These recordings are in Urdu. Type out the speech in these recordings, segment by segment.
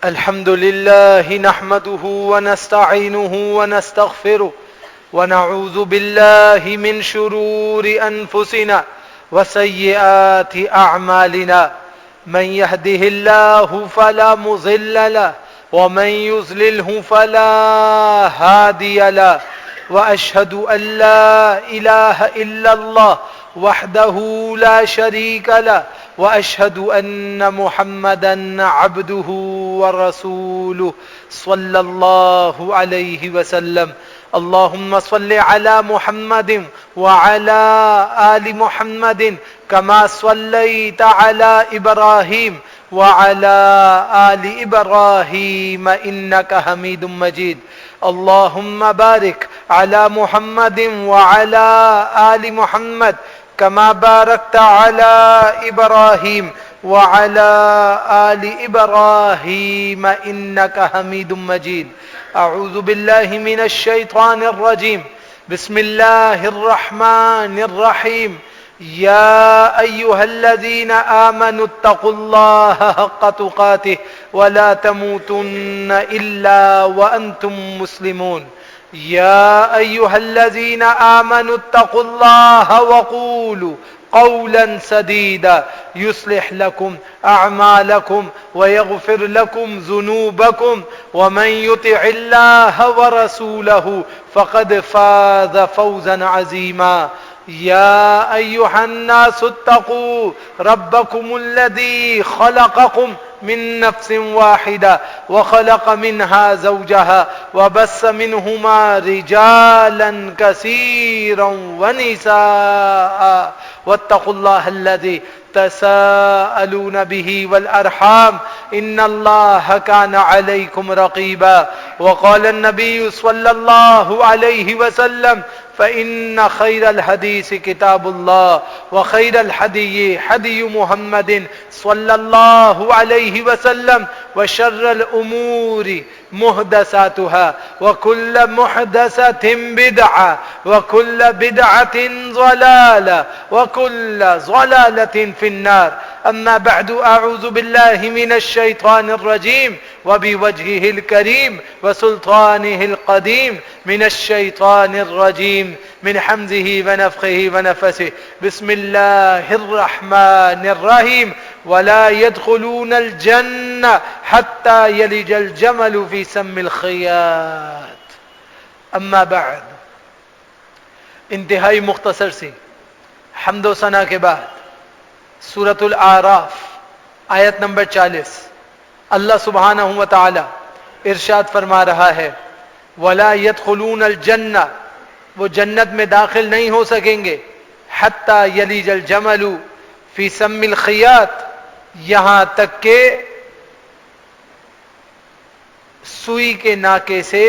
الحمد لله نحمده ونستعينه ونستغفره ونعوذ بالله من شرور أنفسنا وسيئات أعمالنا من يهده الله فلا مضل له ومن يضلله فلا هادي له وأشهد أن لا إله إلا الله وحده لا شريك له وأشهد أن محمدا عبده ورسوله صلى الله عليه وسلم اللهم صل على محمد وعلى آل محمد كما صليت على إبراهيم وعلى آل إبراهيم إنك حميد مجيد اللهم بارك على محمد وعلى آل محمد كما باركت على إبراهيم وعلى آل إبراهيم إنك حميد مجيد أعوذ بالله من الشيطان الرجيم بسم الله الرحمن الرحيم يا أيها الذين آمنوا اتقوا الله حق تقاته ولا تموتن إلا وأنتم مسلمون يا أيها الذين آمنوا اتقوا الله وقولوا قولا سديدا يصلح لكم أعمالكم ويغفر لكم ذنوبكم ومن يطع الله ورسوله فقد فاز فوزا عظيما يا أيها الناس اتقوا ربكم الذي خلقكم من نفس واحدة وخلق منها زوجها وبث منهما رجالا كثيرا ونساء واتقوا الله الذي تساءلون به والأرحام إن الله كان عليكم رقيبا وقال النبي صلى الله عليه وسلم فإن خير الحديث كتاب الله وخير الهدي هدي محمد صلى الله عليه وسلم وشر الأمور محدثاتها وكل محدثة بدعة وكل بدعة ضلالة وكل ضلالة في النار أما بعد أعوذ بالله من الشيطان الرجيم وبوجهه الكريم وسلطانه القديم من الشيطان الرجيم من حمزه ونفخه ونفسه بسم الله الرحمن الرحيم ولا يدخلون الجنة حتى يلج الجمل في سم الخياط اما بعد انتہائی مختصر سی حمد و ثنا کے بعد سورۃ الاعراف آیت نمبر 40 اللہ سبحانہ و تعالی ارشاد فرما رہا ہے وَلَا يَدْخُلُونَ الْجَنَّةَ وہ جنت میں داخل نہیں ہو سکیں گے حَتَّى يَلِجَ الْجَمَلُ فِي سَمِّ الْخِيَاطِ یہاں تک کہ سوئی کے ناکے سے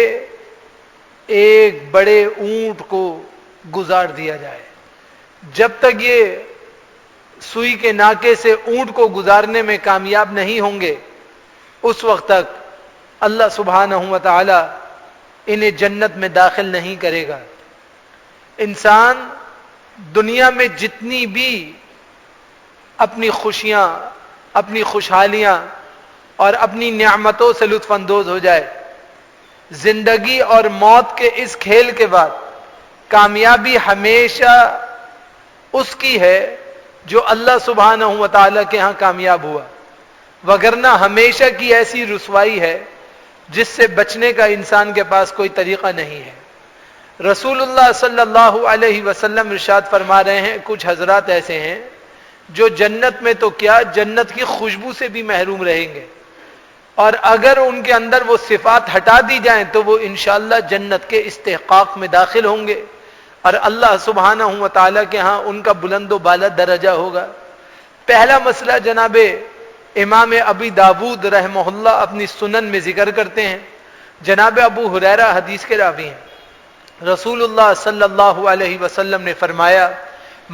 ایک بڑے اونٹ کو گزار دیا جائے. جب تک یہ سوئی کے ناکے سے اونٹ کو گزارنے میں کامیاب نہیں ہوں گے اس وقت تک اللہ سبحانہ و تعالی انہیں جنت میں داخل نہیں کرے گا. انسان دنیا میں جتنی بھی اپنی خوشیاں اپنی خوشحالیاں اور اپنی نعمتوں سے لطف اندوز ہو جائے، زندگی اور موت کے اس کھیل کے بعد کامیابی ہمیشہ اس کی ہے جو اللہ سبحانہ و تعالیٰ کے ہاں کامیاب ہوا، وگرنہ ہمیشہ کی ایسی رسوائی ہے جس سے بچنے کا انسان کے پاس کوئی طریقہ نہیں ہے. رسول اللہ صلی اللہ علیہ وسلم ارشاد فرما رہے ہیں کچھ حضرات ایسے ہیں جو جنت میں تو کیا جنت کی خوشبو سے بھی محروم رہیں گے، اور اگر ان کے اندر وہ صفات ہٹا دی جائیں تو وہ انشاءاللہ جنت کے استحقاق میں داخل ہوں گے اور اللہ سبحانہ و تعالیٰ کے ہاں ان کا بلند و بالا درجہ ہوگا. پہلا مسئلہ جناب امام ابی داود رحمہ اللہ اپنی سنن میں ذکر کرتے ہیں. جناب ابو ہریرہ حدیث کے راوی ہیں. رسول اللہ صلی اللہ علیہ وسلم نے فرمایا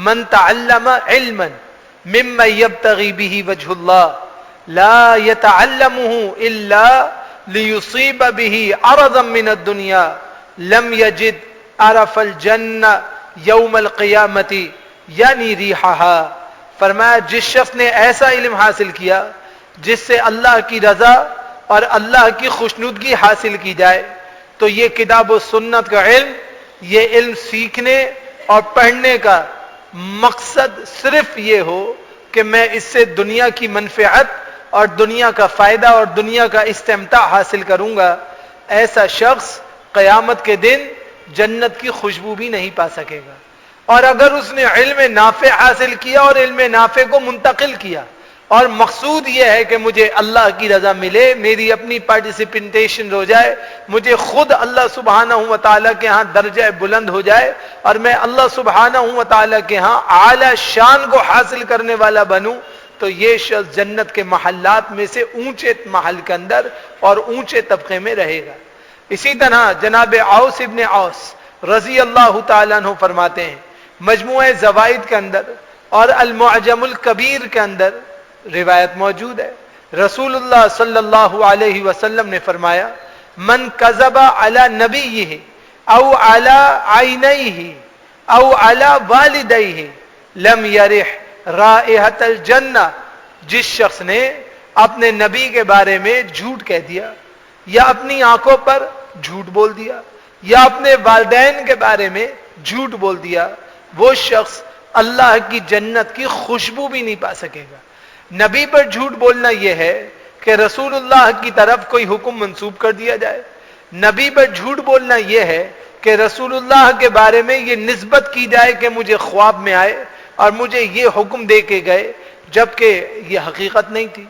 من تعلم علما مما يبتغي به وجه الله لا يتعلمه الا ليصيب به عرضا من الدنيا لم يجد عرف الجنة يوم القيامة یعنی ریحہا. فرمایا جس شخص نے ایسا علم حاصل کیا جس سے اللہ کی رضا اور اللہ کی خوشنودگی حاصل کی جائے، تو یہ کتاب و سنت کا علم، یہ علم سیکھنے اور پڑھنے کا مقصد صرف یہ ہو کہ میں اس سے دنیا کی منفعت اور دنیا کا فائدہ اور دنیا کا استمتاع حاصل کروں گا، ایسا شخص قیامت کے دن جنت کی خوشبو بھی نہیں پا سکے گا۔ اور اگر اس نے علم نافع حاصل کیا اور علم نافع کو منتقل کیا اور مقصود یہ ہے کہ مجھے اللہ کی رضا ملے، میری اپنی پارٹیسپیٹیشن ہو جائے، مجھے خود اللہ سبحانہ و تعالیٰ کے ہاں درجہ بلند ہو جائے اور میں اللہ سبحانہ و تعالیٰ کے ہاں اعلی شان کو حاصل کرنے والا بنوں، تو یہ شخص جنت کے محلات میں سے اونچے محل کے اندر اور اونچے طبقے میں رہے گا۔ اسی طرح جناب اوس ابن اوس رضی اللہ تعالیٰ عنہ فرماتے ہیں، مجموعہ زوائد کے اندر اور المعجم الکبیر کے اندر روایت موجود ہے، رسول اللہ صلی اللہ علیہ وسلم نے فرمایا، من کذب علی نبیہ او علی عینیہ او علی والدیہ لم یرح رائحۃ الجنہ، جس شخص نے اپنے نبی کے بارے میں جھوٹ کہہ دیا یا اپنی آنکھوں پر جھوٹ بول دیا یا اپنے والدین کے بارے میں جھوٹ بول دیا، وہ شخص اللہ کی جنت کی خوشبو بھی نہیں پا سکے گا۔ نبی پر جھوٹ بولنا یہ ہے کہ رسول اللہ کی طرف کوئی حکم منسوب کر دیا جائے، نبی پر جھوٹ بولنا یہ ہے کہ رسول اللہ کے بارے میں یہ نسبت کی جائے کہ مجھے خواب میں آئے اور مجھے یہ حکم دے کے گئے، جبکہ یہ حقیقت نہیں تھی۔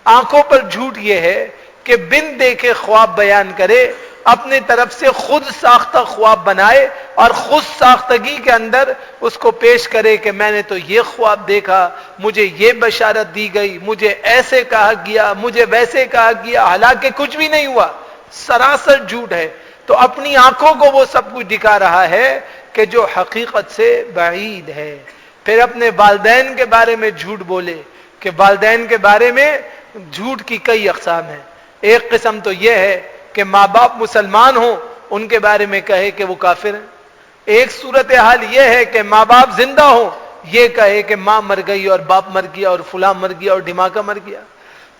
آنکھوں پر جھوٹ یہ ہے کہ بن دیکھے خواب بیان کرے، اپنے طرف سے خود ساختہ خواب بنائے اور خود ساختگی کے اندر اس کو پیش کرے کہ میں نے تو یہ خواب دیکھا، مجھے یہ بشارت دی گئی، مجھے ایسے کہا گیا، مجھے ویسے کہا گیا، حالانکہ کچھ بھی نہیں ہوا، سراسر جھوٹ ہے۔ تو اپنی آنکھوں کو وہ سب کچھ دکھا رہا ہے کہ جو حقیقت سے بعید ہے۔ پھر اپنے والدین کے بارے میں جھوٹ بولے کہ والدین کے بارے میں جھوٹ کی کئی اقسام ہیں۔ ایک قسم تو یہ ہے کہ ماں باپ مسلمان ہوں، ان کے بارے میں کہے کہ وہ کافر ہیں۔ ایک صورتحال یہ ہے کہ ماں باپ زندہ ہوں، یہ کہے کہ ماں مر گئی اور باپ مر گیا اور فلاں مر گیا اور ڈھماکہ مر گیا۔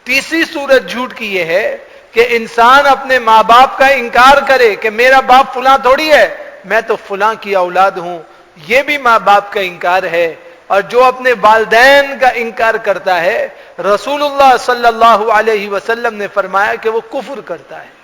تیسری صورت جھوٹ کی یہ ہے کہ انسان اپنے ماں باپ کا انکار کرے کہ میرا باپ فلاں تھوڑی ہے، میں تو فلاں کی اولاد ہوں، یہ بھی ماں باپ کا انکار ہے۔ اور جو اپنے والدین کا انکار کرتا ہے، رسول اللہ صلی اللہ علیہ وسلم نے فرمایا کہ وہ کفر کرتا ہے۔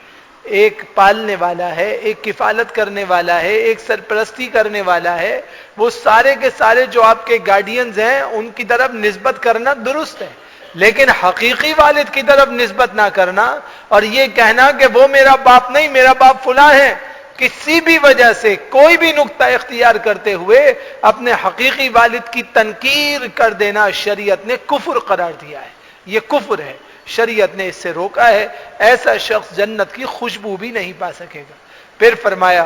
ایک پالنے والا ہے، ایک کفالت کرنے والا ہے، ایک سرپرستی کرنے والا ہے، وہ سارے کے سارے جو آپ کے گارڈینز ہیں ان کی طرف نسبت کرنا درست ہے، لیکن حقیقی والد کی طرف نسبت نہ کرنا اور یہ کہنا کہ وہ میرا باپ نہیں، میرا باپ فلاں ہے، کسی بھی وجہ سے کوئی بھی نقطہ اختیار کرتے ہوئے اپنے حقیقی والد کی تنکیر کر دینا شریعت نے کفر قرار دیا ہے، یہ کفر ہے، شریعت نے اس سے روکا ہے۔ ایسا شخص جنت کی خوشبو بھی نہیں پا سکے گا۔ پھر فرمایا،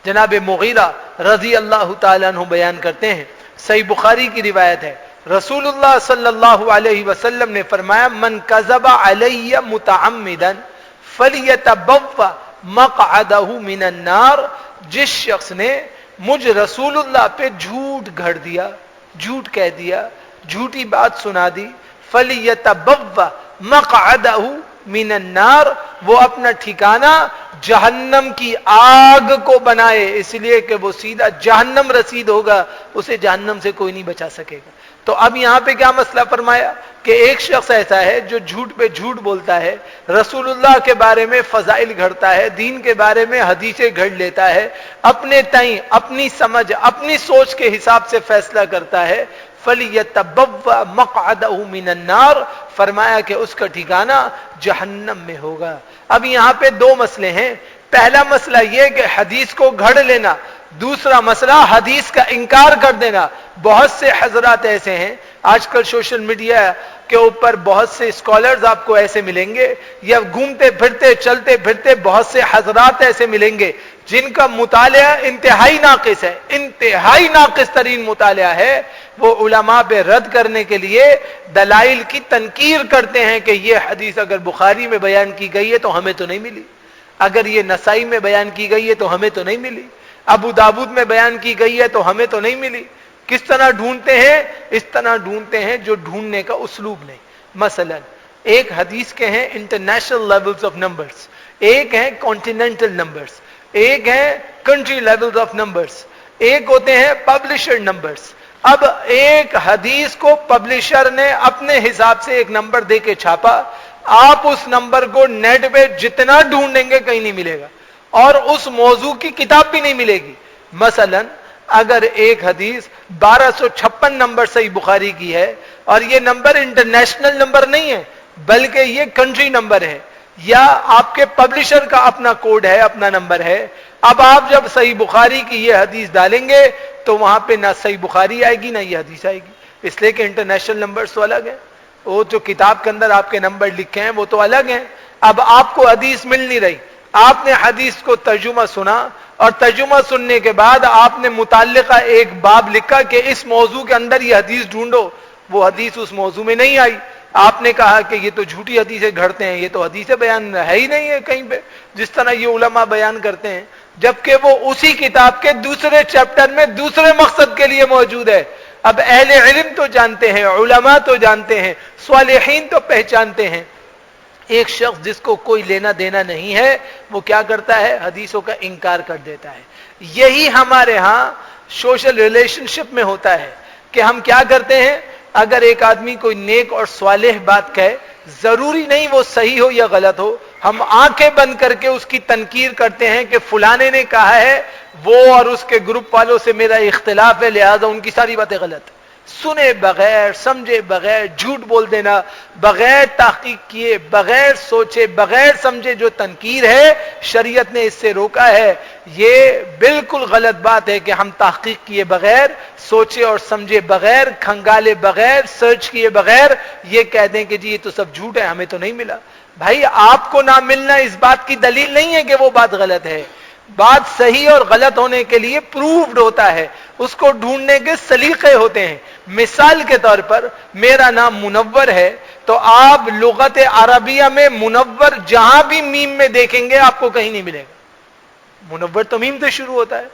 جناب مغیرہ رضی اللہ تعالیٰ عنہ بیان کرتے ہیں، صحیح بخاری کی روایت ہے، رسول اللہ صلی اللہ علیہ وسلم نے فرمایا، من کذب علی متعمدا فلیتبوأ مقعدہ من النار، جس شخص نے مجھ رسول اللہ پہ جھوٹ گھڑ دیا، جھوٹ کہہ دیا، جھوٹی بات سنا دی، فَلْيَتَبَوَّأْ مَقْعَدَهُ مِنَ النَّارِ، وہ اپنا ٹھکانہ جہنم کی آگ کو بنائے، اس لیے کہ وہ سیدھا جہنم رسید ہوگا، اسے جہنم سے کوئی نہیں بچا سکے گا۔ تو اب یہاں پہ کیا مسئلہ فرمایا کہ ایک شخص ایسا ہے جو جھوٹ پہ جھوٹ بولتا ہے، رسول اللہ کے بارے میں فضائل گھڑتا ہے، دین کے بارے میں حدیثیں گھڑ لیتا ہے، اپنے تئیں اپنی سمجھ اپنی سوچ کے حساب سے فیصلہ کرتا ہے، فَلْيَتَبَوَّأْ مَقْعَدَهُ مِنَ النَّارِ، فرمایا کہ اس کا ٹھکانہ جہنم میں ہوگا۔ اب یہاں پہ دو مسئلے ہیں، پہلا مسئلہ یہ کہ حدیث کو گھڑ لینا، دوسرا مسئلہ حدیث کا انکار کر دینا۔ بہت سے حضرات ایسے ہیں، آج کل سوشل میڈیا کے اوپر بہت سے اسکالرز آپ کو ایسے ملیں گے، یا گھومتے پھرتے چلتے پھرتے بہت سے حضرات ایسے ملیں گے جن کا مطالعہ انتہائی ناقص ہے، انتہائی ناقص ترین مطالعہ ہے۔ وہ علماء پہ رد کرنے کے لیے دلائل کی تنکیر کرتے ہیں کہ یہ حدیث اگر بخاری میں بیان کی گئی ہے تو ہمیں تو نہیں ملی، اگر یہ نسائی میں بیان کی گئی ہے تو ہمیں تو نہیں ملی، ابو داود میں بیان کی گئی ہے تو ہمیں تو نہیں ملی۔ کس طرح ڈھونڈتے ہیں؟ اس طرح ڈھونڈتے ہیں جو ڈھونڈنے کا اسلوب نہیں۔ مثلا ایک حدیث کے ہیں انٹرنیشنل لیولز آف نمبرز، ایک ہیں کانٹیننٹل نمبرز، ایک ہیں کنٹری لیولز آف نمبرز، ایک ہوتے ہیں پبلشر نمبرز. اب ایک حدیث کو پبلشر نے اپنے حساب سے ایک نمبر دے کے چھاپا، آپ اس نمبر کو نیٹ پہ جتنا ڈھونڈیں گے کہیں نہیں ملے گا، اور اس موضوع کی کتاب بھی نہیں ملے گی. مثلا اگر ایک حدیث 1256 نمبر صحیح بخاری کی ہے اور یہ نمبر انٹرنیشنل نمبر نہیں ہے بلکہ یہ کنٹری نمبر ہے، یا آپ کے پبلشر کا اپنا کوڈ ہے، اپنا نمبر ہے، اب آپ جب صحیح بخاری کی یہ حدیث ڈالیں گے تو وہاں پہ نہ صحیح بخاری آئے گی نہ یہ حدیث آئے گی، اس لیے کہ انٹرنیشنل نمبرز تو الگ ہیں، وہ جو کتاب کے اندر آپ کے نمبر لکھے ہیں وہ تو الگ ہیں. اب آپ کو حدیث مل نہیں رہی، آپ نے حدیث کو ترجمہ سنا اور ترجمہ سننے کے بعد آپ نے متعلقہ ایک باب لکھا کہ اس موضوع کے اندر یہ حدیث ڈھونڈو، وہ حدیث اس موضوع میں نہیں آئی، آپ نے کہا کہ یہ تو جھوٹی حدیثیں گھڑتے ہیں، یہ تو حدیث بیان ہے ہی نہیں ہے کہیں پہ جس طرح یہ علماء بیان کرتے ہیں، جبکہ وہ اسی کتاب کے دوسرے چیپٹر میں دوسرے مقصد کے لیے موجود ہے. اب اہل علم تو جانتے ہیں، علماء تو جانتے ہیں، صالحین تو پہچانتے ہیں. ایک شخص جس کو کوئی لینا دینا نہیں ہے وہ کیا کرتا ہے؟ حدیثوں کا انکار کر دیتا ہے. یہی ہمارے ہاں سوشل ریلیشن شپ میں ہوتا ہے کہ ہم کیا کرتے ہیں، اگر ایک آدمی کوئی نیک اور صالح بات کہے، ضروری نہیں وہ صحیح ہو یا غلط ہو، ہم آنکھیں بند کر کے اس کی تنقیر کرتے ہیں کہ فلانے نے کہا ہے، وہ اور اس کے گروپ والوں سے میرا اختلاف ہے لہذا ان کی ساری باتیں غلط. سنے بغیر، سمجھے بغیر جھوٹ بول دینا، بغیر تحقیق کیے، بغیر سوچے، بغیر سمجھے جو تنقیر ہے شریعت نے اس سے روکا ہے. یہ بالکل غلط بات ہے کہ ہم تحقیق کیے بغیر، سوچے اور سمجھے بغیر، کھنگالے بغیر، سرچ کیے بغیر یہ کہہ دیں کہ جی یہ تو سب جھوٹ ہے، ہمیں تو نہیں ملا. بھائی آپ کو نہ ملنا اس بات کی دلیل نہیں ہے کہ وہ بات غلط ہے. بات صحیح اور غلط ہونے کے لیے پروفڈ ہوتا ہے، اس کو ڈھونڈنے کے سلیقے ہوتے ہیں. مثال کے طور پر میرا نام منور ہے تو آپ لغت عربیہ میں منور جہاں بھی میم میں دیکھیں گے آپ کو کہیں نہیں ملے گا. منور تو میم سے شروع ہوتا ہے،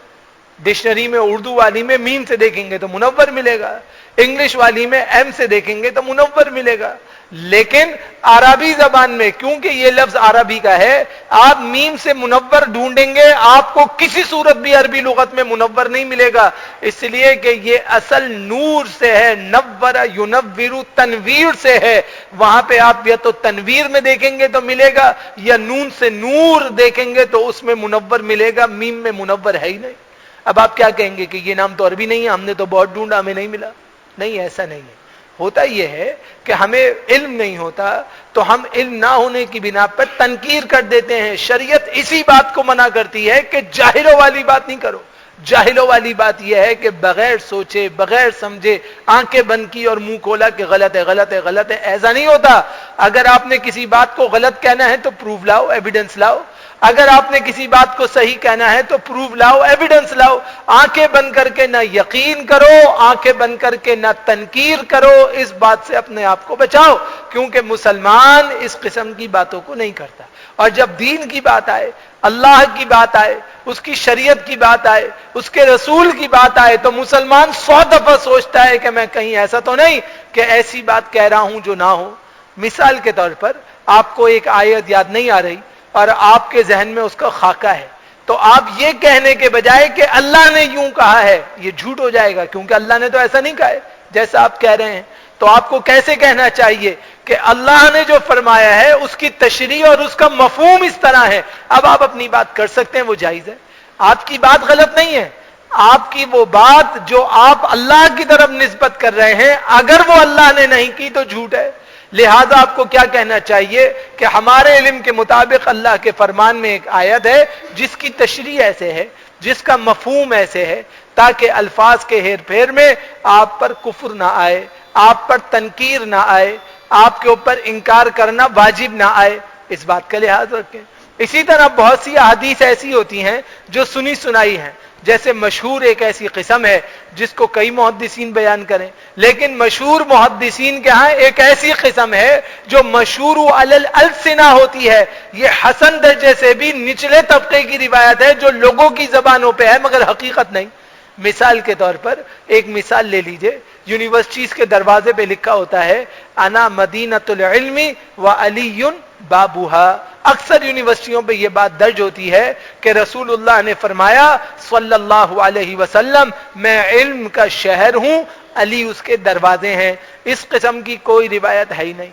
ڈکشنری میں اردو والی میں میم سے دیکھیں گے تو منور ملے گا، انگلش والی میں ایم سے دیکھیں گے تو منور ملے گا. لیکن عربی زبان میں کیونکہ یہ لفظ عربی کا ہے، آپ میم سے منور ڈھونڈیں گے آپ کو کسی صورت بھی عربی لغت میں منور نہیں ملے گا، اس لیے کہ یہ اصل نور سے ہے، نور ینور تنویر سے ہے. وہاں پہ آپ یا تو تنویر میں دیکھیں گے تو ملے گا یا نون سے نور دیکھیں گے تو اس میں منور ملے گا، میم میں منور ہے ہی نہیں. اب آپ کیا کہیں گے کہ یہ نام تو عربی نہیں ہے، ہم نے تو بہت ڈھونڈا ہمیں نہیں ملا. نہیں، ایسا نہیں ہے. ہوتا یہ ہے کہ ہمیں علم نہیں ہوتا تو ہم علم نہ ہونے کی بنا پر تنقیر کر دیتے ہیں. شریعت اسی بات کو منع کرتی ہے کہ جاہلوں والی بات نہیں کرو. جاہلوں والی بات یہ ہے کہ بغیر سوچے، بغیر سمجھے، آنکھیں بند کی اور منہ کھولا کہ غلط ہے غلط ہے غلط ہے. ایسا نہیں ہوتا. اگر آپ نے کسی بات کو غلط کہنا ہے تو پروف لاؤ، ایویڈنس لاؤ. اگر آپ نے کسی بات کو صحیح کہنا ہے تو پروف لاؤ، ایویڈنس لاؤ. آنکھیں بند کر کے نہ یقین کرو، آنکھیں بند کر کے نہ تنقیر کرو. اس بات سے اپنے آپ کو بچاؤ کیونکہ مسلمان اس قسم کی باتوں کو نہیں کرتا. اور جب دین کی بات آئے، اللہ کی بات آئے، اس کی شریعت کی بات آئے، اس کے رسول کی بات آئے تو مسلمان 100 دفعہ سوچتا ہے کہ میں کہیں ایسا تو نہیں کہ ایسی بات کہہ رہا ہوں جو نہ ہو. مثال کے طور پر آپ کو ایک آیت یاد نہیں آ رہی اور آپ کے ذہن میں اس کا خاکہ ہے تو آپ یہ کہنے کے بجائے کہ اللہ نے یوں کہا ہے، یہ جھوٹ ہو جائے گا کیونکہ اللہ نے تو ایسا نہیں کہا ہے جیسا آپ کہہ رہے ہیں. تو آپ کو کیسے کہنا چاہیے کہ اللہ نے جو فرمایا ہے اس کی تشریح اور اس کا مفہوم اس طرح ہے. اب آپ اپنی بات کر سکتے ہیں، وہ جائز ہے. آپ کی بات غلط نہیں ہے. آپ کی وہ بات جو آپ اللہ کی طرف نسبت کر رہے ہیں اگر وہ اللہ نے نہیں کی تو جھوٹ ہے. لہذا آپ کو کیا کہنا چاہیے کہ ہمارے علم کے مطابق اللہ کے فرمان میں ایک آیت ہے جس کی تشریح ایسے ہے، جس کا مفہوم ایسے ہے تاکہ الفاظ کے ہیر پھیر میں آپ پر کفر نہ آئے، آپ پر تنقیر نہ آئے، آپ کے اوپر انکار کرنا واجب نہ آئے. اس بات کا لحاظ رکھیں. اسی طرح بہت سی احادیث ایسی ہوتی ہیں جو سنی سنائی ہیں، جیسے مشہور ایک ایسی قسم ہے جس کو کئی محدثین بیان کریں، لیکن مشہور محدثین کے ہاں ایک ایسی قسم ہے جو مشہور علی الالسنہ ہوتی ہے. یہ حسن درجے سے بھی نچلے طبقے کی روایت ہے جو لوگوں کی زبانوں پہ ہے مگر حقیقت نہیں. مثال کے طور پر ایک مثال لے لیجئے، یونیورسٹیز کے دروازے پہ لکھا ہوتا ہے انا مدینۃ العلم و علی بابوہا. اکثر یونیورسٹیوں پہ یہ بات درج ہوتی ہے کہ رسول اللہ نے فرمایا صلی اللہ علیہ وسلم میں علم کا شہر ہوں، علی اس کے دروازے ہیں. اس قسم کی کوئی روایت ہے ہی نہیں،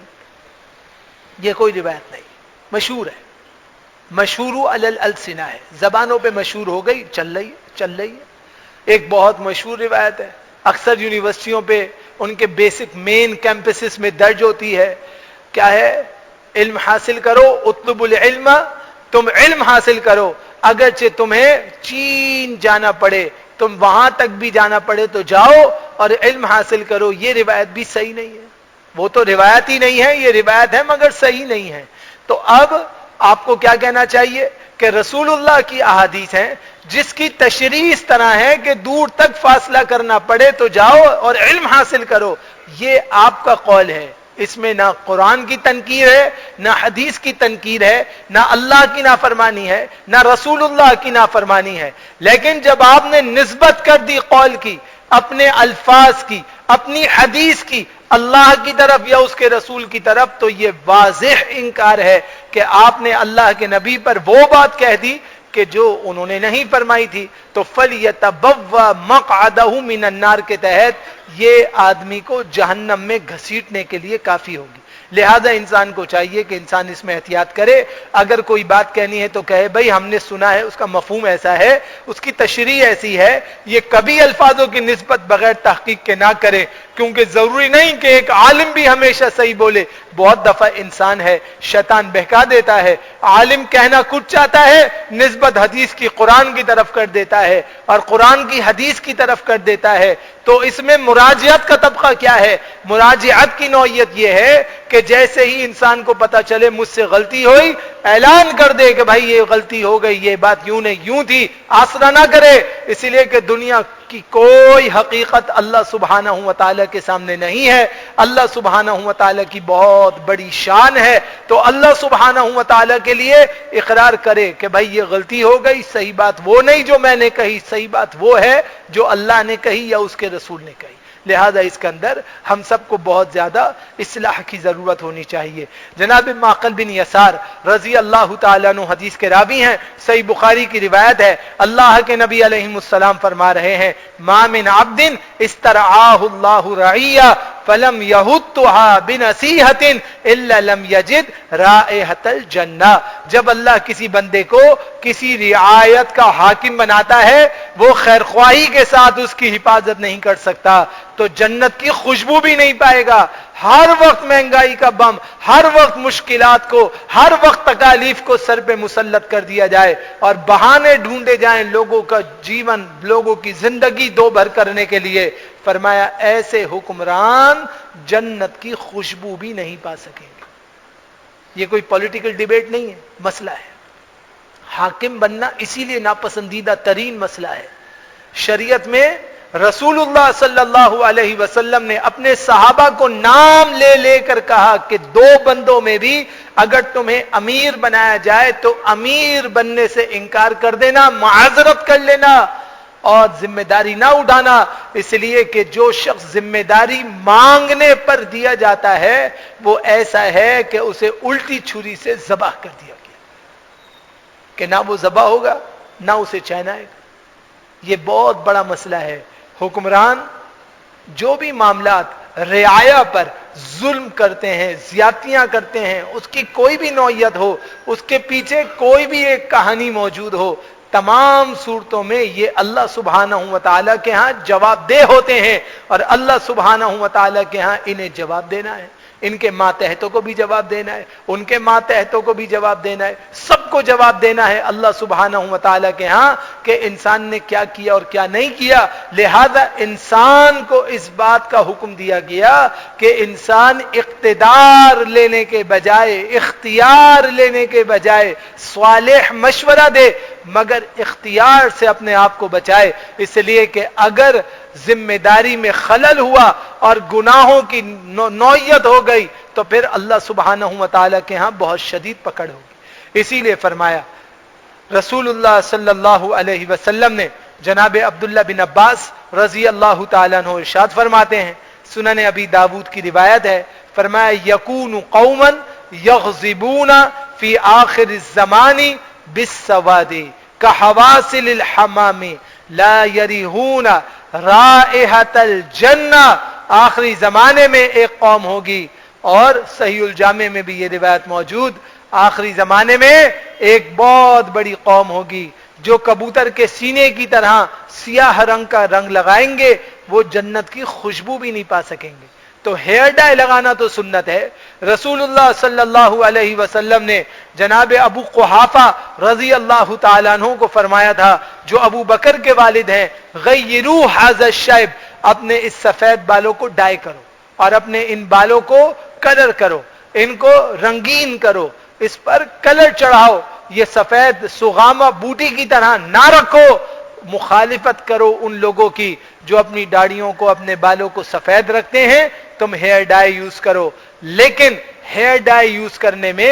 یہ کوئی روایت نہیں. مشہور ہے، مشہور علی الالسنہ ہے، زبانوں پہ مشہور ہو گئی، چل رہی ہے. ایک بہت مشہور روایت ہے، اکثر یونیورسٹیوں پہ ان کے بیسک مین کیمپسز میں درج ہوتی ہے. کیا ہے؟ علم حاصل کرو، اطلب العلم، تم علم حاصل کرو، اگرچہ تمہیں چین جانا پڑے، تم وہاں تک بھی جانا پڑے تو جاؤ اور علم حاصل کرو. یہ روایت بھی صحیح نہیں ہے، وہ تو روایت ہی نہیں ہے، یہ روایت ہے مگر صحیح نہیں ہے. تو اب آپ کو کیا کہنا چاہیے کہ رسول اللہ کی احادیث ہیں جس کی تشریح اس طرح ہے کہ دور تک فاصلہ کرنا پڑے تو جاؤ اور علم حاصل کرو. یہ آپ کا قول ہے، اس میں نہ قرآن کی تنقیر ہے، نہ حدیث کی تنقیر ہے، نہ اللہ کی نافرمانی ہے، نہ رسول اللہ کی نافرمانی ہے. لیکن جب آپ نے نسبت کر دی قول کی، اپنے الفاظ کی، اپنی حدیث کی اللہ کی طرف یا اس کے رسول کی طرف، تو یہ واضح انکار ہے کہ آپ نے اللہ کے نبی پر وہ بات کہہ دی کہ جو انہوں نے نہیں فرمائی تھی. تو فَلْيَتَبَوَّأْ مَقْعَدَهُ مِنَ النَّارِ کے تحت یہ آدمی کو جہنم میں گھسیٹنے کے لیے کافی ہوگی. لہذا انسان کو چاہیے کہ انسان اس میں احتیاط کرے. اگر کوئی بات کہنی ہے تو کہے بھائی ہم نے سنا ہے، اس کا مفہوم ایسا ہے، اس کی تشریح ایسی ہے. یہ کبھی الفاظوں کی نسبت بغیر تحقیق کے نہ کرے، کیونکہ ضروری نہیں کہ ایک عالم بھی ہمیشہ صحیح بولے. بہت دفعہ انسان ہے شیطان بہکا دیتا ہے، عالم کہنا کچھ چاہتا ہے، نسبت حدیث کی قرآن کی طرف کر دیتا ہے اور قرآن کی حدیث کی طرف کر دیتا ہے. تو اس میں مراجعت کا طبقہ کیا ہے؟ مراجعت کی نوعیت یہ ہے کہ جیسے ہی انسان کو پتا چلے مجھ سے غلطی ہوئی، اعلان کر دے کہ بھائی یہ غلطی ہو گئی، یہ بات یوں نہیں یوں تھی. آسرا نہ کرے، اسی لیے کہ دنیا کی کوئی حقیقت اللہ سبحانہ و تعالیٰ کے سامنے نہیں ہے. اللہ سبحانہ و تعالیٰ کی بہت بڑی شان ہے، تو اللہ سبحانہ و تعالیٰ کے لیے اقرار کرے کہ بھائی یہ غلطی ہو گئی، صحیح بات وہ نہیں جو میں نے کہی، صحیح بات وہ ہے جو اللہ نے کہی یا اس کے رسول نے کہی. لہذا اس کے اندر ہم سب کو بہت زیادہ اصلاح کی ضرورت ہونی چاہیے. جناب معقل بن یسار رضی اللہ تعالیٰ عنہ حدیث کے راوی ہیں، صحیح بخاری کی روایت ہے. اللہ کے نبی علیہ السلام فرما رہے ہیں ما من عبد استرعاہ اللہ رعیہ فلم یہتھا بنصیحۃ الا لم یجد رائحۃ الجنہ. جب اللہ کسی بندے کو کسی رعایت کا حاکم بناتا ہے، وہ خیر خواہی کے ساتھ اس کی حفاظت نہیں کر سکتا تو جنت کی خوشبو بھی نہیں پائے گا. ہر وقت مہنگائی کا بم، ہر وقت مشکلات کو، ہر وقت تکالیف کو سر پہ مسلط کر دیا جائے اور بہانے ڈھونڈے جائیں لوگوں کا جیون، لوگوں کی زندگی دو بھر کرنے کے لیے. فرمایا ایسے حکمران جنت کی خوشبو بھی نہیں پا سکیں گے. یہ کوئی پولیٹیکل ڈیبیٹ نہیں ہے، مسئلہ ہے. حاکم بننا اسی لیے ناپسندیدہ ترین مسئلہ ہے. شریعت میں رسول اللہ صلی اللہ علیہ وسلم نے اپنے صحابہ کو نام لے لے کر کہا کہ دو بندوں میں بھی اگر تمہیں امیر بنایا جائے تو امیر بننے سے انکار کر دینا، معذرت کر لینا اور ذمہ داری نہ اٹھانا. اس لیے کہ جو شخص ذمہ داری مانگنے پر دیا جاتا ہے وہ ایسا ہے کہ اسے الٹی چھری سے ذبح کر دیا گیا، کہ نہ وہ ذبح ہوگا نہ اسے چین آئے گا. یہ بہت بڑا مسئلہ ہے. حکمران جو بھی معاملات رعایا پر ظلم کرتے ہیں، زیادتیاں کرتے ہیں، اس کی کوئی بھی نوعیت ہو، اس کے پیچھے کوئی بھی ایک کہانی موجود ہو، تمام صورتوں میں یہ اللہ سبحانہ و تعالیٰ کے ہاں جواب دہ ہوتے ہیں اور اللہ سبحانہ و تعالیٰ کے ہاں انہیں جواب دینا ہے. ان کے ماتحتوں کو بھی جواب دینا ہے، ان کے ماتحتوں کو بھی جواب دینا ہے، سب کو جواب دینا ہے اللہ سبحانہ و تعالیٰ کے ہاں کہ انسان نے کیا کیا اور کیا نہیں کیا. لہذا انسان کو اس بات کا حکم دیا گیا کہ انسان اقتدار لینے کے بجائے، اختیار لینے کے بجائے صالح مشورہ دے مگر اختیار سے اپنے آپ کو بچائے. اس لیے کہ اگر ذمہ داری میں خلل ہوا اور گناہوں کی نوعیت ہو گئی تو پھر اللہ سبحانہ و تعالیٰ کے ہاں بہت شدید پکڑ ہوگی. اسی لیے فرمایا رسول اللہ صلی اللہ علیہ وسلم نے، جناب عبداللہ بن عباس رضی اللہ تعالیٰ عنہ ارشاد فرماتے ہیں، سنن ابی داود کی روایت ہے، فرمایا یکون قوما یغضبون فی آخر الزمان بالسواد کحواسل الحمام لا یریحون رائحۃ الجنہ. آخری زمانے میں ایک قوم ہوگی، اور صحیح الجامع میں بھی یہ روایت موجود، آخری زمانے میں ایک بہت بڑی قوم ہوگی جو کبوتر کے سینے کی طرح سیاہ رنگ کا رنگ لگائیں گے، وہ جنت کی خوشبو بھی نہیں پا سکیں گے. تو ہیئر ڈائی لگانا تو سنت ہے. رسول اللہ صلی اللہ علیہ وسلم نے جناب ابو قحافہ رضی اللہ تعالیٰ عنہ کو فرمایا تھا، جو ابو بکر کے والد ہیں، غیروا ھذا الشیب، اپنے اس سفید بالوں کو ڈائی کرو اور اپنے ان بالوں کو کلر کرو، ان کو رنگین کرو، اس پر کلر چڑھاؤ، یہ سفید سغامہ بوٹی کی طرح نہ رکھو. مخالفت کرو ان لوگوں کی جو اپنی داڑھیوں کو، اپنے بالوں کو سفید رکھتے ہیں. تم ہیئر ڈائی یوز کرو، لیکن ہیئر ڈائی یوز کرنے میں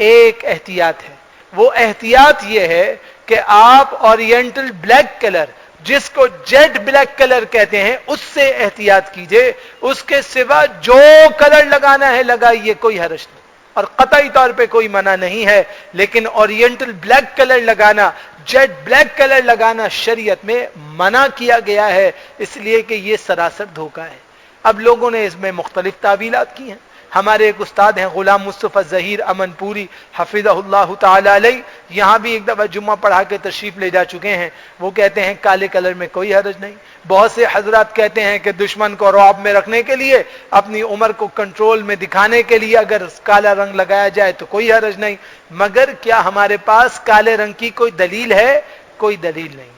ایک احتیاط ہے. وہ احتیاط یہ ہے کہ آپ اورینٹل بلیک کلر، جس کو جیٹ بلیک کلر کہتے ہیں، اس سے احتیاط کیجئے. اس کے سوا جو کلر لگانا ہے لگائیے، کوئی حرج نہیں، اور قطعی طور پہ کوئی منع نہیں ہے. لیکن اورینٹل بلیک کلر لگانا، جیٹ بلیک کلر لگانا شریعت میں منع کیا گیا ہے، اس لیے کہ یہ سراسر دھوکہ ہے. اب لوگوں نے اس میں مختلف تعویلات کی ہیں. ہمارے ایک استاد ہیں غلام مصطفیٰ ظہیر امن پوری حفظہ اللہ تعالی علیہ، یہاں بھی ایک دفعہ جمعہ پڑھا کے تشریف لے جا چکے ہیں. وہ کہتے ہیں کالے کلر میں کوئی حرج نہیں. بہت سے حضرات کہتے ہیں کہ دشمن کو رعب میں رکھنے کے لیے، اپنی عمر کو کنٹرول میں دکھانے کے لیے اگر کالا رنگ لگایا جائے تو کوئی حرج نہیں. مگر کیا ہمارے پاس کالے رنگ کی کوئی دلیل ہے؟ کوئی دلیل نہیں.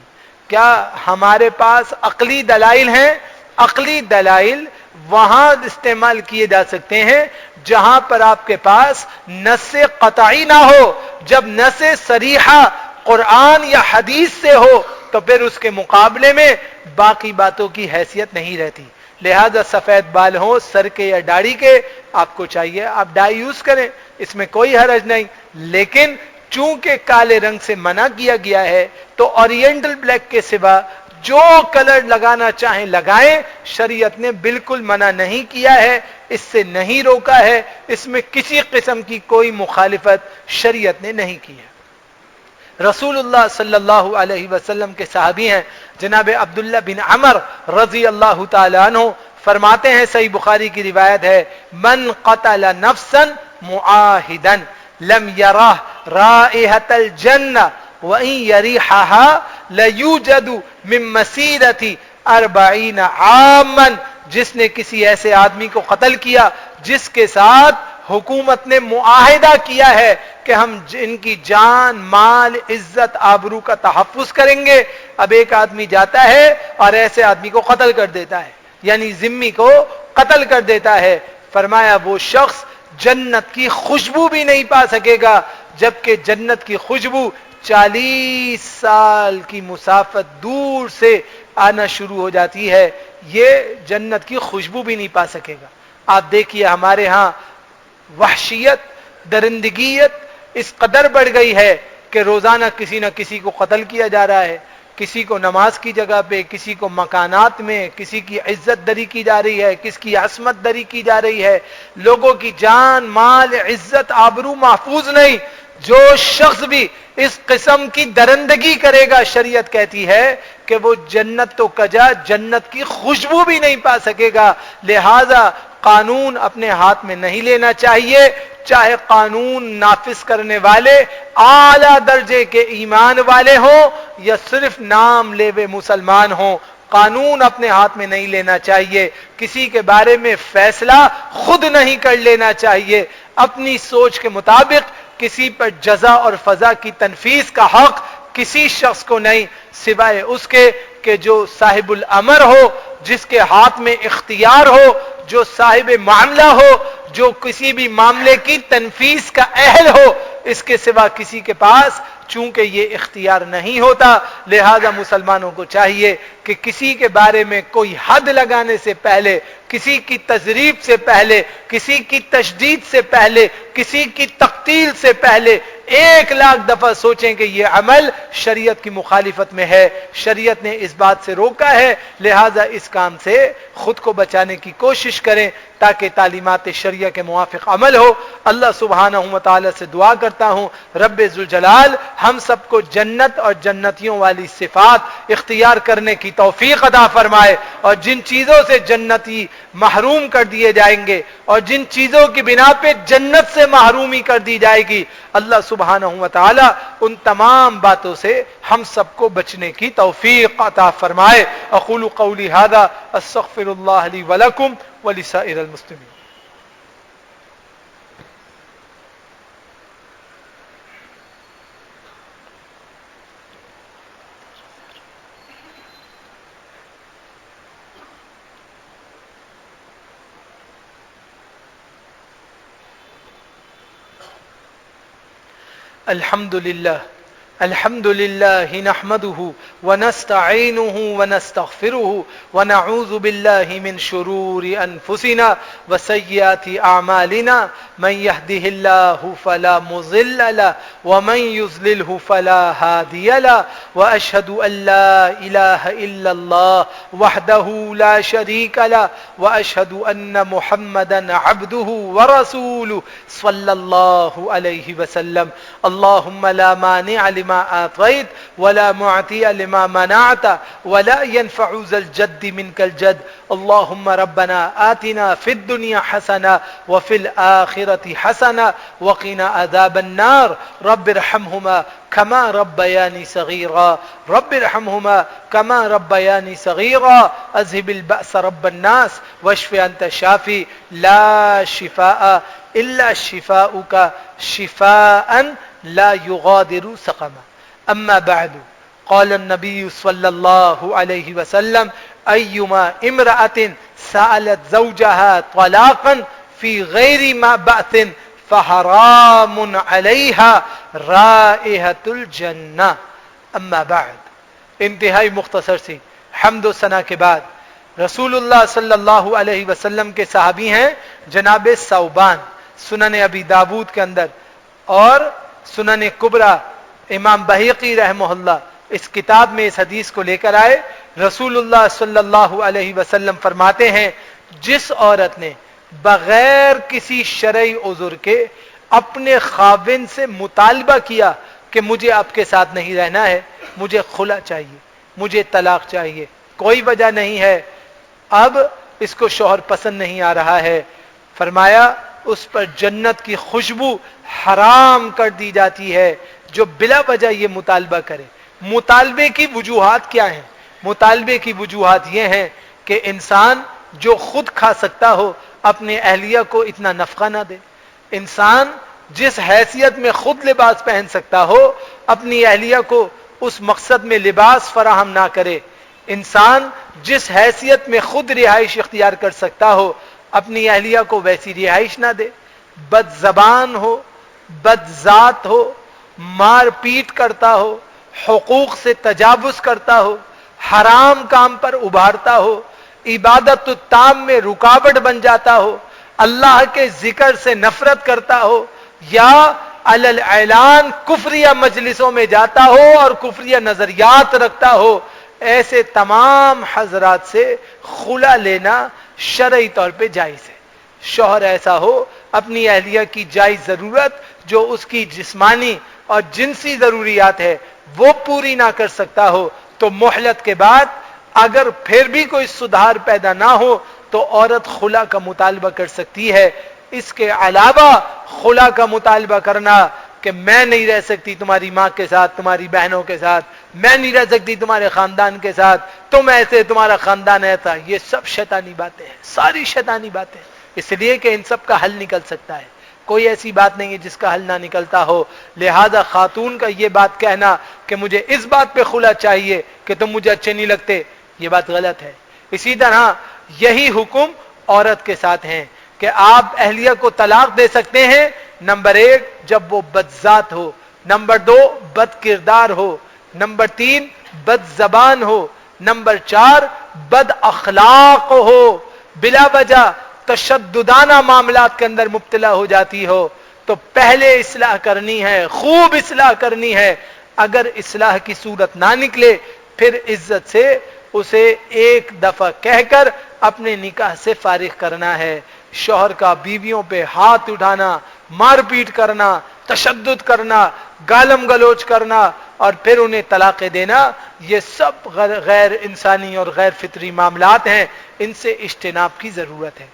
کیا ہمارے پاس عقلی دلائل ہیں؟ عقلی دلائل وہاں استعمال کیے جا سکتے ہیں جہاں پر آپ کے پاس نص قطعی نہ ہو. جب نص صریحہ قرآن یا حدیث سے ہو تو پھر اس کے مقابلے میں باقی باتوں کی حیثیت نہیں رہتی. لہذا سفید بال ہوں سر کے یا داڑھی کے، آپ کو چاہیے آپ ڈائی یوز کریں، اس میں کوئی حرج نہیں. لیکن چونکہ کالے رنگ سے منع کیا گیا ہے تو اورینٹل بلیک کے سوا جو کلر لگانا چاہیں لگائیں. شریعت نے بالکل منع نہیں کیا ہے، اس سے نہیں روکا ہے، اس میں کسی قسم کی کوئی مخالفت شریعت نے نہیں کی ہے. رسول اللہ صلی اللہ علیہ وسلم کے صحابی ہیں جناب عبداللہ بن عمر رضی اللہ تعالی عنہ، فرماتے ہیں، صحیح بخاری کی روایت ہے، من قتل نفسا معاہدا لم یرہ رائحۃ الجنہ وَإِن يَرِيحَهَا لَيُوجَدُ مِن مَّسِيرَةِ 40 عامًا، جس نے کسی ایسے آدمی کو قتل کیا جس کے ساتھ حکومت نے معاہدہ کیا ہے کہ ہم ان کی جان، مال، عزت، آبرو کا تحفظ کریں گے. اب ایک آدمی جاتا ہے اور ایسے آدمی کو قتل کر دیتا ہے، یعنی ذمہ کو قتل کر دیتا ہے. فرمایا وہ شخص جنت کی خوشبو بھی نہیں پا سکے گا، جبکہ جنت کی خوشبو 40 سال کی مسافت دور سے آنا شروع ہو جاتی ہے. یہ جنت کی خوشبو بھی نہیں پا سکے گا. آپ دیکھیے ہمارے ہاں وحشیت، درندگیت اس قدر بڑھ گئی ہے کہ روزانہ کسی نہ کسی کو قتل کیا جا رہا ہے، کسی کو نماز کی جگہ پہ، کسی کو مکانات میں، کسی کی عزت دری کی جا رہی ہے، کسی کی عصمت دری کی جا رہی ہے. لوگوں کی جان، مال، عزت، آبرو محفوظ نہیں. جو شخص بھی اس قسم کی درندگی کرے گا، شریعت کہتی ہے کہ وہ جنت تو کجا جنت کی خوشبو بھی نہیں پا سکے گا. لہذا قانون اپنے ہاتھ میں نہیں لینا چاہیے، چاہے قانون نافذ کرنے والے اعلیٰ درجے کے ایمان والے ہوں یا صرف نام لیوے مسلمان ہوں. قانون اپنے ہاتھ میں نہیں لینا چاہیے، کسی کے بارے میں فیصلہ خود نہیں کر لینا چاہیے. اپنی سوچ کے مطابق کسی پر جزا اور فضا کی تنفیذ کا حق کسی شخص کو نہیں، سوائے اس کے کہ جو صاحب الامر ہو، جس کے ہاتھ میں اختیار ہو، جو صاحب معاملہ ہو، جو کسی بھی معاملے کی تنفیذ کا اہل ہو. اس کے سوا کسی کے پاس چونکہ یہ اختیار نہیں ہوتا. لہذا مسلمانوں کو چاہیے کہ کسی کے بارے میں کوئی حد لگانے سے پہلے، کسی کی تضریب سے پہلے، کسی کی تشدید سے پہلے، کسی کی تقتیل سے پہلے 1,00,000 دفعہ سوچیں کہ یہ عمل شریعت کی مخالفت میں ہے، شریعت نے اس بات سے روکا ہے، لہذا اس کام سے خود کو بچانے کی کوشش کریں تاکہ تعلیمات شریعہ کے موافق عمل ہو۔ اللہ سبحانہ و تعالی سے دعا کرتا ہوں رب ذوالجلال ہم سب کو جنت اور جنتیوں والی صفات اختیار کرنے کی توفیق عطا فرمائے، اور جن چیزوں سے جنتی محروم کر دیے جائیں گے اور جن چیزوں کی بنا پہ جنت سے محرومی کر دی جائے گی، اللہ سبحانہ و تعالی ان تمام باتوں سے ہم سب کو بچنے کی توفیق عطا فرمائے۔ اقول قولی ھذا استغفر اللہ لی ولکم ولسائر المسلمین۔ الحمد لله نحمده ونستعينه ونستغفره ونعوذ بالله من شرور أنفسنا وسيئات أعمالنا، من يهده الله فلا مضل له ومن يضلله فلا هادي له، وأشهد أن لا إله إلا الله وحده لا شريك له، وأشهد أن محمدا عبده ورسوله صلى الله عليه وسلم۔ اللهم لا مانع لما أعطيت ولا معطي لما منعت ولا ينفع ذا الجد منك الجد، اللهم ربنا آتنا في الدنيا حسنة وفي الآخرة حسنة وقنا عذاب النار، رب ارحمهما كما ربياني صغيرا، رب ارحمهما كما ربياني صغيرا، اذهب البأس رب الناس واشف أنت شافي لا شفاء إلا شفاؤك شفاء لا يغادر سقما۔ أما بعد، قال النبي صلى الله عليه وسلم أيما امرأة سألت زوجها طلاقا في غير ما بعث فحرام عليها رائحة الجنة۔ اما بعد، انتہائی مختصر سی حمد و ثنا کے بعد رسول اللہ صلی اللہ علیہ وسلم کے صحابی ہیں جناب ثوبان، سنن ابی داود کے اندر اور سنن کبریٰ امام بہیقی رحمہ اللہ اس کتاب میں اس حدیث کو لے کر آئے۔ رسول اللہ صلی اللہ علیہ وسلم فرماتے ہیں جس عورت نے بغیر کسی شرعی عذر کے اپنے خاوند سے مطالبہ کیا کہ مجھے آپ کے ساتھ نہیں رہنا ہے، مجھے خلا چاہیے، مجھے طلاق چاہیے، کوئی وجہ نہیں ہے، اب اس کو شوہر پسند نہیں آ رہا ہے، فرمایا اس پر جنت کی خوشبو حرام کر دی جاتی ہے جو بلا وجہ یہ مطالبہ کرے۔ مطالبے کی وجوہات کیا ہیں؟ مطالبے کی وجوہات یہ ہیں کہ انسان جو خود کھا سکتا ہو اپنے اہلیہ کو اتنا نفقہ نہ دے، انسان جس حیثیت میں خود لباس پہن سکتا ہو اپنی اہلیہ کو اس مقصد میں لباس فراہم نہ کرے، انسان جس حیثیت میں خود رہائش اختیار کر سکتا ہو اپنی اہلیہ کو ویسی رہائش نہ دے، بد زبان ہو، بد ذات ہو، مار پیٹ کرتا ہو، حقوق سے تجاوز کرتا ہو، حرام کام پر ابھارتا ہو، عبادت التام میں رکاوٹ بن جاتا ہو، اللہ کے ذکر سے نفرت کرتا ہو، یا علی الاعلان کفریہ مجلسوں میں جاتا ہو اور کفریہ نظریات رکھتا ہو، ایسے تمام حضرات سے خلا لینا شرعی طور پہ جائز ہے۔ شوہر ایسا ہو اپنی اہلیہ کی جائز ضرورت جو اس کی جسمانی اور جنسی ضروریات ہے وہ پوری نہ کر سکتا ہو تو مہلت کے بعد اگر پھر بھی کوئی سدھار پیدا نہ ہو تو عورت خلا کا مطالبہ کر سکتی ہے۔ اس کے علاوہ خلا کا مطالبہ کرنا کہ میں نہیں رہ سکتی تمہاری ماں کے ساتھ، تمہاری بہنوں کے ساتھ، میں نہیں رہ سکتی تمہارے خاندان کے ساتھ، تم ایسے، تمہارا خاندان ایسا، یہ سب شیطانی باتیں ہیں، ساری شیطانی باتیں، اس لیے کہ ان سب کا حل نکل سکتا ہے، کوئی ایسی بات نہیں ہے جس کا حل نہ نکلتا ہو۔ لہذا خاتون کا یہ بات کہنا کہ مجھے اس بات پہ خلا چاہیے کہ تم مجھے اچھے نہیں لگتے، یہ بات غلط ہے۔ اسی طرح یہی حکم عورت کے ساتھ ہیں کہ آپ اہلیہ کو طلاق دے سکتے ہیں، نمبر 1 جب وہ بدذات ہو، نمبر 2 بد کردار ہو، نمبر 3 بد زبان ہو، نمبر 4 بد اخلاق ہو، بلا وجہ تشددانہ معاملات کے اندر مبتلا ہو جاتی ہو، تو پہلے اصلاح کرنی ہے، خوب اصلاح کرنی ہے. اگر اصلاح کی صورت نہ نکلے پھر عزت سے اسے ایک دفعہ کہہ کر اپنے نکاح سے فارغ کرنا ہے. شوہر کا بیویوں پہ ہاتھ اٹھانا، مار پیٹ کرنا، تشدد کرنا، گالم گلوچ کرنا اور پھر انہیں طلاقیں دینا، یہ سب غیر انسانی اور غیر فطری معاملات ہیں. ان سے اجتناب کی ضرورت ہے.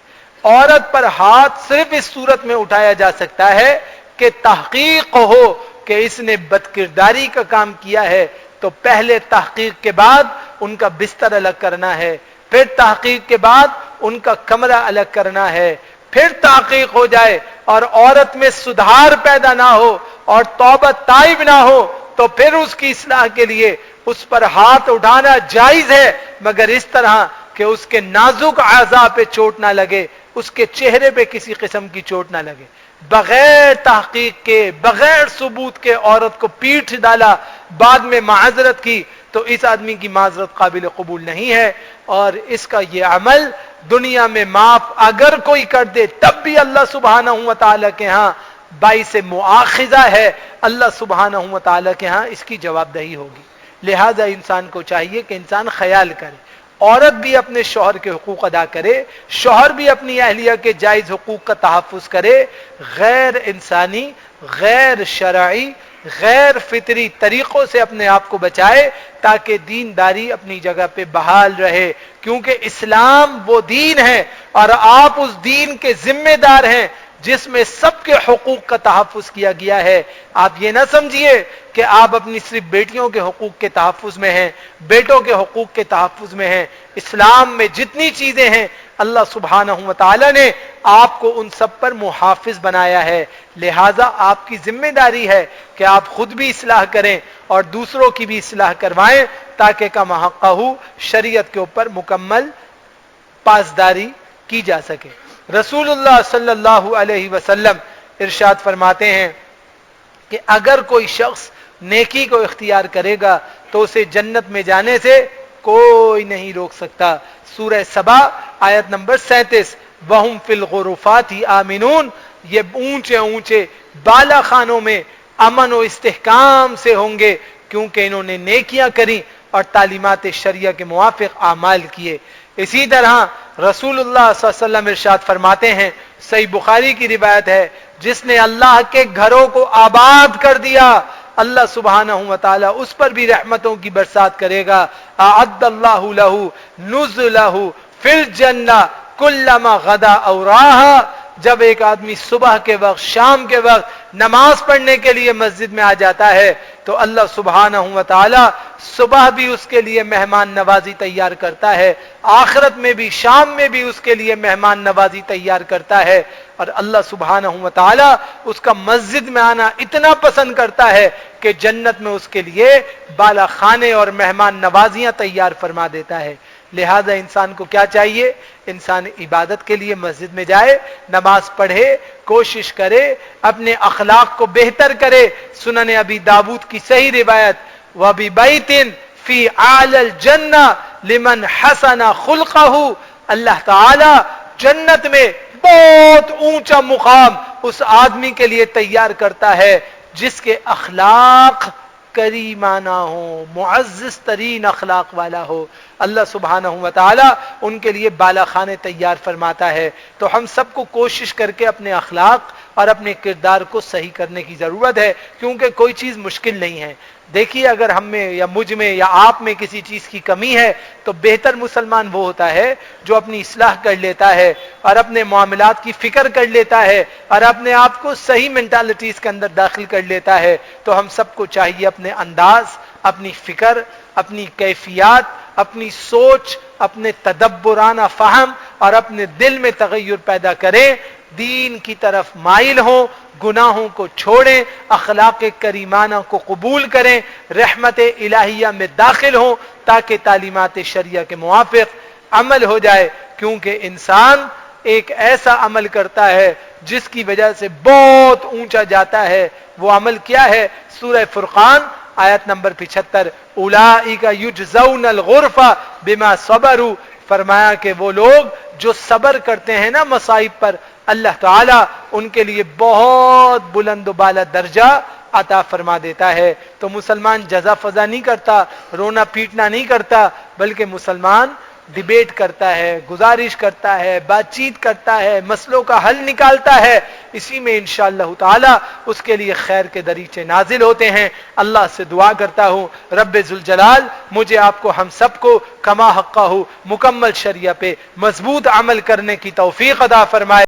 عورت پر ہاتھ صرف اس صورت میں اٹھایا جا سکتا ہے کہ تحقیق ہو کہ اس نے بد کرداری کا کام کیا ہے، تو پہلے تحقیق کے بعد ان کا بستر الگ کرنا ہے، پھر تحقیق کے بعد ان کا کمرہ الگ کرنا ہے، پھر تحقیق ہو جائے اور عورت میں سدھار پیدا نہ ہو اور توبہ تائب نہ ہو تو پھر اس کی اصلاح کے لیے اس پر ہاتھ اٹھانا جائز ہے، مگر اس طرح کہ اس کے نازک اعضاء پہ چوٹ نہ لگے، اس کے چہرے پہ کسی قسم کی چوٹ نہ لگے. بغیر تحقیق کے، بغیر ثبوت کے عورت کو پیٹ ڈالا، بعد میں معذرت کی، تو اس آدمی کی معذرت قابل قبول نہیں ہے. اور اس کا یہ عمل دنیا میں معاف اگر کوئی کر دے تب بھی اللہ سبحانہ و تعالیٰ کے ہاں باعث مؤاخذہ ہے، اللہ سبحانہ و تعالیٰ کے ہاں اس کی جواب دہی ہوگی. لہذا انسان کو چاہیے کہ انسان خیال کرے، عورت بھی اپنے شوہر کے حقوق ادا کرے، شوہر بھی اپنی اہلیہ کے جائز حقوق کا تحفظ کرے، غیر انسانی، غیر شرعی، غیر فطری طریقوں سے اپنے آپ کو بچائے تاکہ دینداری اپنی جگہ پہ بحال رہے. کیونکہ اسلام وہ دین ہے اور آپ اس دین کے ذمہ دار ہیں جس میں سب کے حقوق کا تحفظ کیا گیا ہے. آپ یہ نہ سمجھیے کہ آپ اپنی صرف بیٹیوں کے حقوق کے تحفظ میں ہیں، بیٹوں کے حقوق کے تحفظ میں ہیں. اسلام میں جتنی چیزیں ہیں اللہ سبحانہ و تعالی نے آپ کو ان سب پر محافظ بنایا ہے. لہذا آپ کی ذمہ داری ہے کہ آپ خود بھی اصلاح کریں اور دوسروں کی بھی اصلاح کروائیں تاکہ کما حقہ شریعت کے اوپر مکمل پاسداری کی جا سکے. رسول اللہ صلی اللہ علیہ وسلم ارشاد فرماتے ہیں کہ اگر کوئی شخص نیکی کو اختیار کرے گا تو اسے جنت میں جانے سے کوئی نہیں روک سکتا. سورہ سبا آیت نمبر 37. وَهُمْ فِي الْغُرُفَاتِ آمِنُونَ، یہ اونچے اونچے بالا خانوں میں امن و استحکام سے ہوں گے کیونکہ انہوں نے نیکیاں کری اور تعلیمات شریعہ کے موافق اعمال کیے. اسی طرح رسول اللہ صلی اللہ علیہ وسلم ارشاد فرماتے ہیں، صحیح بخاری کی روایت ہے، جس نے اللہ کے گھروں کو آباد کر دیا اللہ سبحانہ و تعالی اس پر بھی رحمتوں کی برسات کرے گا. اعد اللہ لہ نزلہ فی الجنہ کلما غدا او راہا. جب ایک آدمی صبح کے وقت، شام کے وقت نماز پڑھنے کے لیے مسجد میں آ جاتا ہے تو اللہ سبحانہ و تعالی صبح بھی اس کے لیے مہمان نوازی تیار کرتا ہے، آخرت میں بھی، شام میں بھی اس کے لیے مہمان نوازی تیار کرتا ہے. اور اللہ سبحانہ و تعالی اس کا مسجد میں آنا اتنا پسند کرتا ہے کہ جنت میں اس کے لیے بالا خانے اور مہمان نوازیاں تیار فرما دیتا ہے. لہذا انسان کو کیا چاہیے؟ انسان عبادت کے لیے مسجد میں جائے، نماز پڑھے، کوشش کرے، اپنے اخلاق کو بہتر کرے. سنن ابی داؤد کی صحیح روایت، وَبِبَيْتٍ فِي أَعْلَى الْجَنَّةِ لِمَنْ حَسَنَ خُلْقَهُ. اللہ تعالی جنت میں بہت اونچا مقام اس آدمی کے لیے تیار کرتا ہے جس کے اخلاق کریمانہ ہو، معزز ترین اخلاق والا ہو. اللہ سبحانہ و تعالی ان کے لیے بالا خانے تیار فرماتا ہے. تو ہم سب کو کوشش کر کے اپنے اخلاق اور اپنے کردار کو صحیح کرنے کی ضرورت ہے، کیونکہ کوئی چیز مشکل نہیں ہے. دیکھیے اگر ہم میں یا مجھ میں یا آپ میں کسی چیز کی کمی ہے تو بہتر مسلمان وہ ہوتا ہے جو اپنی اصلاح کر لیتا ہے اور اپنے معاملات کی فکر کر لیتا ہے اور اپنے آپ کو صحیح مینٹالٹیز کے اندر داخل کر لیتا ہے. تو ہم سب کو چاہیے اپنے انداز، اپنی فکر، اپنی کیفیات، اپنی سوچ، اپنے تدبرانہ فہم اور اپنے دل میں تغیر پیدا کریں، دین کی طرف مائل ہوں، گناہوں کو چھوڑیں، اخلاق کریمانہ کو قبول کریں، رحمت الہیہ میں داخل ہوں تاکہ تعلیمات شریعہ کے موافق عمل ہو جائے. کیونکہ انسان ایک ایسا عمل کرتا ہے جس کی وجہ سے بہت اونچا جاتا ہے. وہ عمل کیا ہے؟ سورہ فرقان آیت نمبر 75، اولئک یجزون الغرفہ بما صبروا فرمایا کہ وہ لوگ جو صبر کرتے ہیں نا مصائب پر، اللہ تعالیٰ ان کے لیے بہت بلند و بالا درجہ عطا فرما دیتا ہے۔ تو مسلمان جزا فضا نہیں کرتا، رونا پیٹنا نہیں کرتا، بلکہ مسلمان ڈیبیٹ کرتا ہے، گزارش کرتا ہے، بات چیت کرتا ہے، مسئلوں کا حل نکالتا ہے۔ اسی میں انشاءاللہ تعالی اس کے لیے خیر کے دریچے نازل ہوتے ہیں۔ اللہ سے دعا کرتا ہوں رب ذوالجلال مجھے آپ کو ہم سب کو کما حقہ مکمل شریعہ پہ مضبوط عمل کرنے کی توفیق عطا فرمائے۔